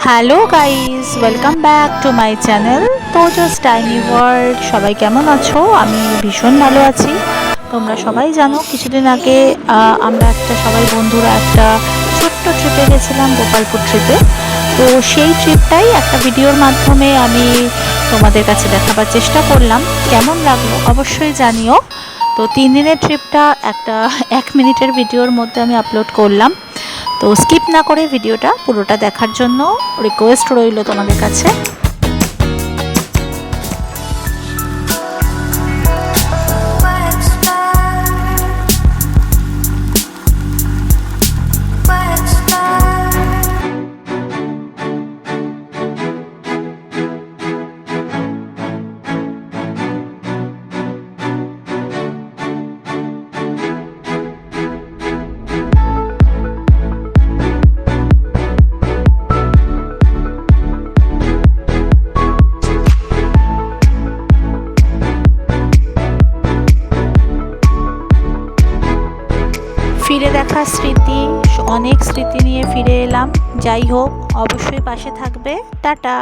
Hello guys, welcome back to my channel তোজস tiny world. সবাই কেমন আছো? আমি ভীষণ ভালো আছি। তোমরা সবাই জানো কিছুদিন আগে আমরা সবাই বন্ধুরা একটা ছোট্ট ট্রিপে গেছিলাম, গোপালপুর ট্রিপে। তো সেই ট্রিপটাই একটা ভিডিওর মাধ্যমে আমি তোমাদের কাছে দেখাবার চেষ্টা করলাম। কেমন লাগলো অবশ্যই জানিও। তো 3 দিনের ট্রিপটা একটা 1 মিনিটের ভিডিওর মধ্যে আমি আপলোড করলাম। তো স্কিপ না করে ভিডিওটা পুরোটা দেখার জন্য রিকোয়েস্ট রইল তোমাদের কাছে। ফিরে দেখা স্মৃতি, অনেক স্মৃতি নিয়ে ফিরে এলাম। যাই হোক, অবশ্যই পাশে থাকবে। টাটা।